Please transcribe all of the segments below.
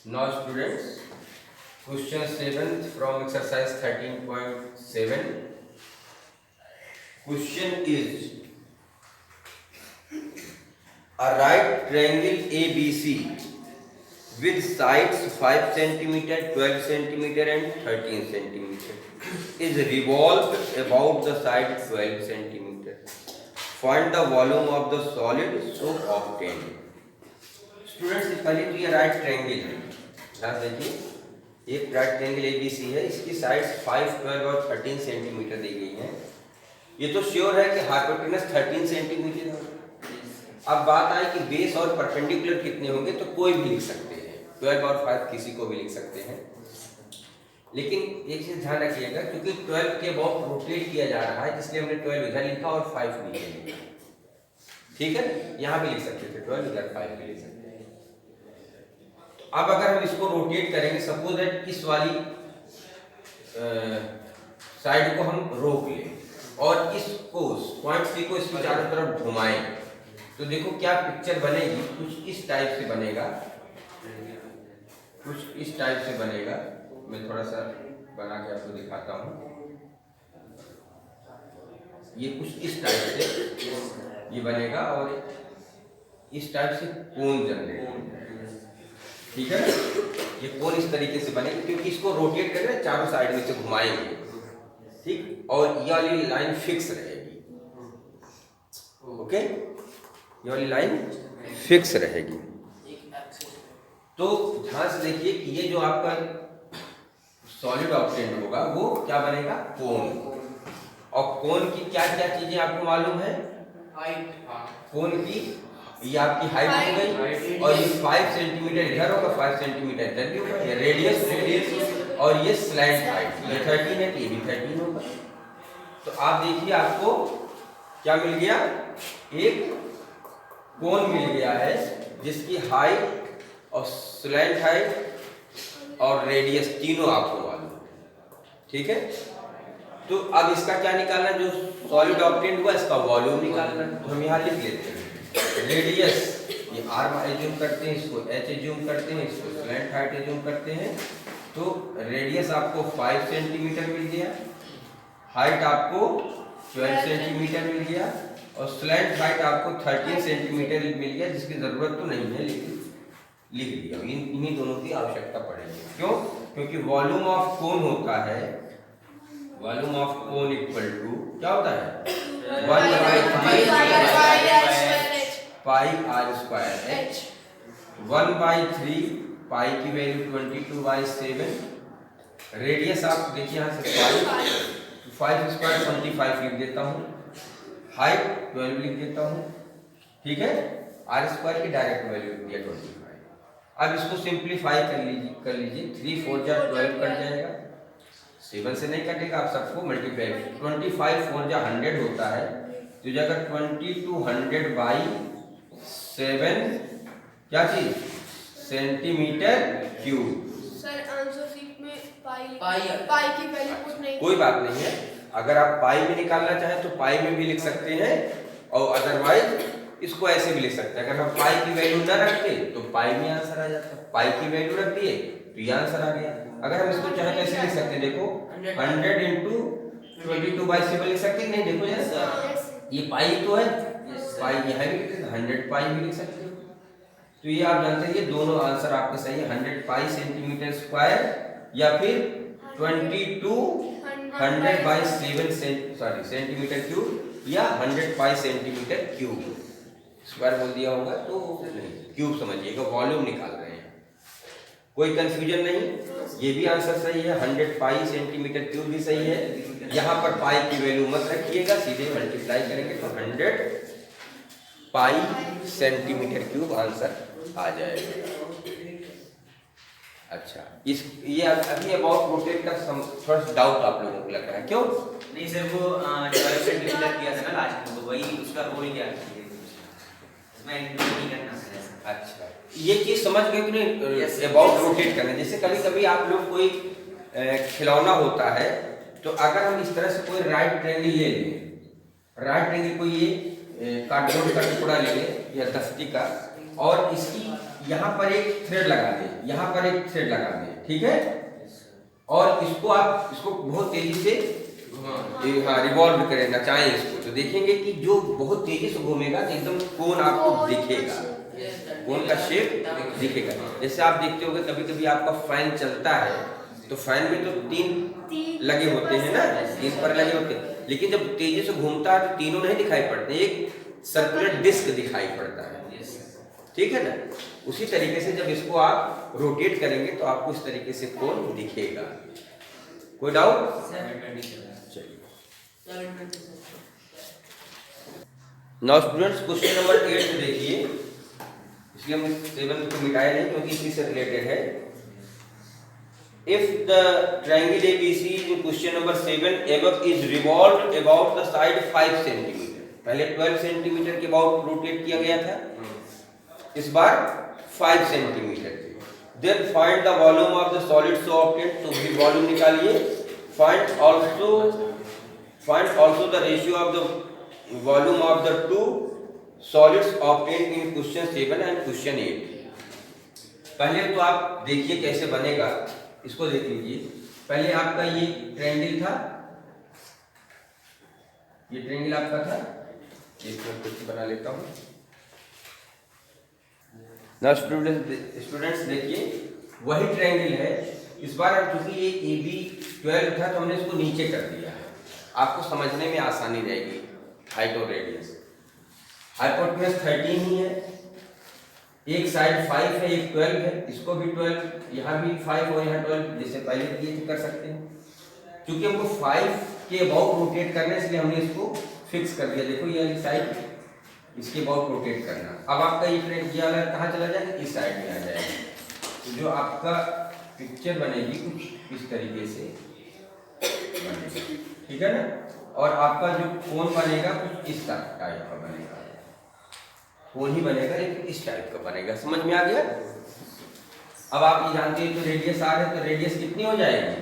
Now students, question 7 from exercise 13.7. Question is, a right triangle ABC with sides 5 cm, 12 cm and 13 cm is revolved about the side 12 cm. Find the volume of the solid so obtained. Students पहले तो ये right triangle है, ध्यान देखिए एक right triangle ABC है, इसकी sides 5, 12 और 13 सेंटीमीटर दी गई हैं। ये तो श्योर है कि हाइपोटेनस 13 सेंटीमीटर है। अब बात आए कि बेस और परपेंडिकुलर कितने होंगे, तो कोई भी लिख सकते हैं, 12 और 5 किसी को भी लिख सकते हैं। लेकिन एक चीज ध्यान रखिएगा, क्योंकि 12 के अबाउट रोटेट किया जा रहा है, इसलिए हमने 12 इधर लिखा और 5 नीचे लिखा। ठीक है, यहाँ भी लिख सकते थे 12 इधर, 5 भी लिख सकते हैं। अब अगर हम इसको रोटेट करेंगे, सपोज दैट इस वाली साइड को हम रोक लें और इसको पॉइंट सी को इसकी चारों तरफ घुमाएं, तो देखो क्या पिक्चर बनेगी। कुछ इस टाइप से बनेगा, कुछ इस टाइप से बनेगा। मैं थोड़ा सा बना के आपको दिखाता हूँ। ये कुछ इस टाइप से ये बनेगा और इस टाइप से कोन जनरेट होगा। ठीक है, ये कोन इस तरीके से बनेगा क्योंकि इसको रोटेट करके चारों साइड में से घुमाएंगे। ठीक, और ये वाली लाइन फिक्स रहेगी। ओके, ये वाली लाइन फिक्स रहेगी। तो ध्यान से देखिए कि ये जो आपका सॉलिड ऑब्जेक्ट होगा वो क्या बनेगा, कोन। और कोन की क्या क्या चीजें आपको मालूम है? हाइट, कोन की ये आपकी हाइट हो गई, और ये 5 सेंटीमीटर इधर होगा, 5 सेंटीमीटर इधर भी होगा। ये रेडियस और ये स्लैंट हाइट, ये 13 है, ये भी 13 होगा। तो आप देखिए आपको क्या मिल गया, एक कोन मिल गया है जिसकी हाइट और स्लैंट हाइट और रेडियस तीनों आपको मालूम है। ठीक है, तो अब इसका क्या निकालना, जो सॉलिड ऑब्जेक्ट हुआ इसका वॉल्यूम निकालना। तो हम यहाँ लिख लेते हैं रेडियस, ये r एज्यूम करते हैं, इसको h एज्यूम करते हैं, इसको स्लैंट हाइट एज्यूम करते हैं। तो रेडियस आपको 5 सेंटीमीटर मिल गया, हाइट आपको 12 सेंटीमीटर मिल गया, और स्लैंट हाइट आपको 13 सेंटीमीटर मिल गया, जिसकी जरूरत तो नहीं है लेकिन लिख दिया। इन्हीं दोनों की आवश्यकता पड़ेगी। क्यों? क्योंकि वॉल्यूम ऑफ कोन होता है, volume of cone equal to क्या होता है, 1/3 पाई r स्क्वायर h, 1/3 पाई की वैल्यू 22/7। रेडियस आप देखिए यहाँ से 5 स्क्वायर 25 लिख देता हूँ, हाइट 12 लिख देता हूँ। ठीक है, r स्क्वायर की डायरेक्ट वैल्यू दिया 25। अब इसको सिंप्लीफाई कर लीजिए 3 4 जा 12 कट जाएगा, 7 से नहीं कटेगा, आप सबको मल्टीप्लाई 25 4 जा 100 होता है। तो अगर 2200/7 क्या चीज, centimetre cube. Sir answer sheet में पाई की वैल्यू कुछ नहीं, कोई बात नहीं है, अगर आप पाई में निकालना चाहें तो पाई में भी लिख सकते हैं, और अदरवाइज इसको ऐसे भी लिख सकते हैं। अगर हम पाई की वैल्यू न रखते तो पाई में आंसर आ जाता, पाई की वैल्यू रख दिए तो ये आंसर आ गया। अगर हम इसको चाहे तो ऐसे लिख सकते हैं, देखो 100 इंटू 22/7 लिख सकते हैं। नहीं देखो यार, ये पाई तो है, पाई यहाँ भी लिख सकते, 100 पाई भी लिख सकते हो। तो ये आप जानते हैं ये दोनों आंसर आपके सही है, 100 पाई सेंटीमीटर स्क्वायर या फिर 2200/7 सेंटीमीटर क्यूब, या 100 पाई सेंटीमीटर क्यूब। स्क्वायर बोल दिया होगा तो क्यूब समझिएगा, वॉल्यूम निकाल रहे हैं, कोई कंफ्यूजन नहीं। ये भी आंसर सही है, 100 पाई सेंटीमीटर क्यूब भी सही है। यहाँ पर पाई की वैल्यू मत रखिएगा, सीधे मल्टीप्लाई करेंगे तो 100 पाई सेंटीमीटर क्यूब आंसर आ जाएगा। अच्छा, इस ये अभी अबाउट रोटेट का थोड़ा सा डाउट आप लोगों को लग रहा है, क्यों? नहीं सर, वो 12 सेंटीमीटर किया था ना लास्ट में, तो वही उसका रोल क्या है, इसमें इंक्लूड नहीं करना है। अच्छा, ये चीज समझ गए कि नहीं, अबाउट रोटेट करना। जैसे कभी कभी आप लोग कोई खिलौना होता है, तो अगर हम इस तरह से कोई राइट ट्रायंगल ले लें, राइट ट्रायंगल कोई ये कार्डबोर्ड का टुकड़ा ले लें या दस्ती का, और इसकी यहाँ पर एक थ्रेड लगा दें, यहाँ पर एक थ्रेड लगा दें, ठीक है। और इसको बहुत तेजी से हाँ रिवॉल्व करें, नचाएं इसको, तो देखेंगे कि जो बहुत तेजी से घूमेगा तो एकदम कोन आपको दिखेगा, कोन का शेप दिखेगा। जैसे आप देखते होंगे कभी कभी आपका फैन चलता है तो फैन में तो तीन लगे होते हैं ना, तीन पर लगे होते हैं, लेकिन जब तेजी से घूमता है तो तीनों नहीं दिखाई पड़ते, एक सर्कुलर डिस्क दिखाई पड़ता है, ठीक है ना। उसी तरीके से जब इसको आप रोटेट करेंगे तो आपको इस तरीके से कोन दिखेगा। कोई doubt? Now students question number 8 देखिए, इसलिए हम 7 को मिटाया नहीं क्योंकि इसी से रिलेटेड है। If the triangle ABC in question number 7 above is revolved about the side 5 cm, पहले 12 सेंटीमीटर के अबाउट रोटेट किया गया था, इस बार 5 centimetre. Then find the volume of the solid so obtained, तो भी वॉल्यूम निकालिए। Find also the ratio of the volume of the two solids obtained in question 7 and question 8। पहले तो आप देखिए कैसे बनेगा, इसको देख लीजिए। पहले आपका ये ट्रायंगल था, ये ट्रायंगल आपका था, इसको कुछ बना लेता हूँ। ना स्टूडेंट्स देखिए वही ट्रायंगल है, इस बार चूंकि ये AB 12 था तो हमने इसको नीचे कर दिया है, आपको समझने में आसानी रहेगी। हाइट और रेडियस, हाइपोटेनस 13 ही है, एक साइड 5 है, एक 12 है, इसको भी 12, यहाँ भी 5 और यहाँ 12, जैसे पहले किए थे कर सकते हैं। क्योंकि हमको 5 के अबाउट रोटेट करना है इसलिए हमने इसको फिक्स कर दिया। देखो ये वाली साइड, इसके अबाउट रोटेट करना। अब आपका ये वाला कहाँ चला जाएगा, इस साइड में आ जाएगा, तो जो आपका पिक्चर बनेगी कुछ इस तरीके से, ठीक है ना। और आपका जो कोन बनेगा कुछ इस टाइप का बनेगा, कोन ही बनेगा लेकिन इस टाइप का बनेगा। समझ में आ गया? अब आप ये जानते हैं तो रेडियस R है, तो रेडियस कितनी हो जाएगी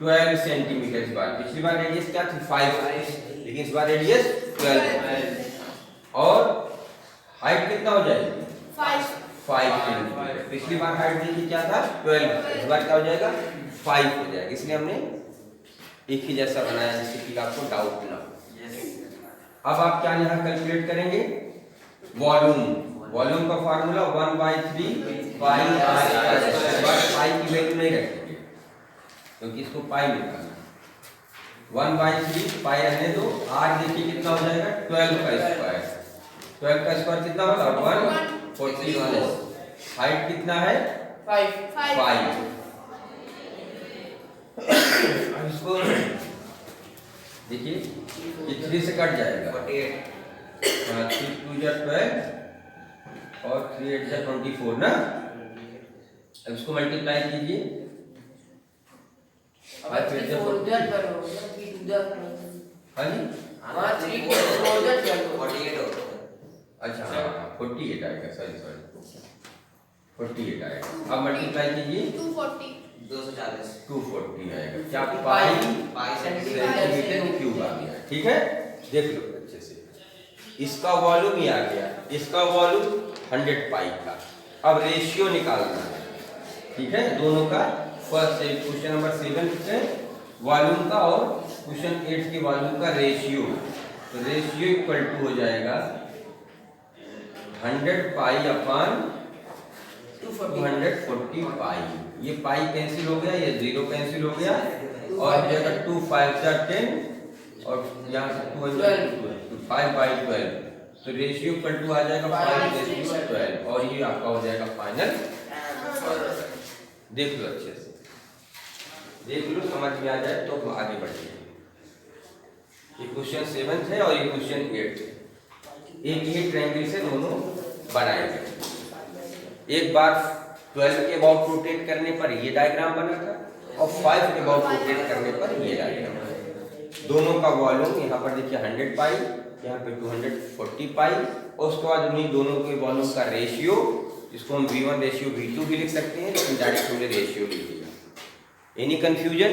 12 सेंटीमीटर। इस बार, पिछली बार रेडियस क्या थी 5, लेकिन इस बार रेडियस 12। और हाइट कितना हो जाएगी 5 सेंटीमीटर। पिछली बार हाइट देखिए क्या था 12, इस बार क्या हो जाएगा 5 हो जाएगा। इसलिए हमने एक ही जैसा बनाया जिससे कि आपको डाउट ना हो। अब आप क्या यहाँ कैलकुलेट करेंगे, वॉल्यूम का फार्मूला 1/3 पाई r²। पाई की वैल्यू नहीं रखेंगे क्योंकि इसको पाई निकालना। 1/3 पाई रहने दो, r देखिए कितना हो जाएगा 12 का स्क्वायर। 12 का स्क्वायर कितना होगा 141। हाइट कितना है 5। अब इसको देखिए ये 3 से कट जाएगा, 3 2 जा 12 और 3 8 जा 24 ना। अब इसको मल्टीप्लाई कीजिए, हाँ जी अच्छा 48 आएगा, सॉरी 48 आएगा। अब मल्टीप्लाई कीजिए 240 आएगा। क्या पाई सेंटीमीटर क्यूब आ गया, ठीक है। देख लो अच्छे से, इसका वॉल्यूम ही आ गया, इसका वॉल्यूम 100 पाई का। अब रेशियो निकालना है, ठीक है, दोनों का। फर्स्ट क्वेश्चन नंबर 7 से वॉल्यूम का और क्वेश्चन 8 के वॉल्यूम का रेशियो, तो रेशियो इक्वल टू हो जाएगा 100 पाई अपॉन 240 पाई। ये पाई कैंसिल हो गया, ये 0 कैंसिल हो गया, और जगह 2 5 10 और यहाँ से 5/12, तो रेशियो इक्वल टू आ जाएगा 5/12 और ये आपका हो जाएगा फाइनल। देख लो अच्छे से, देख लो, समझ में आ जाए तो आगे बढ़िए। ये क्वेश्चन 7 है और ये क्वेश्चन 8 है। एक ही ट्रायंगल से दोनों बनाए गए। एक बार 12 के अबाउट रोटेट करने पर ये डायग्राम बना था और 5 के अबाउट रोटेट करने पर ये डायग्राम बना। दोनों का वॉल्यूम यहाँ पर देखिए 100 पाई, यहाँ पे 240 पाई, और उसके बाद उन्हीं दोनों के वॉल्यूम का रेशियो, जिसको हम V1 रेशियो V2 भी लिख सकते हैं, लेकिन डायरेक्ट हमने रेशियो लिख दिया। Any confusion?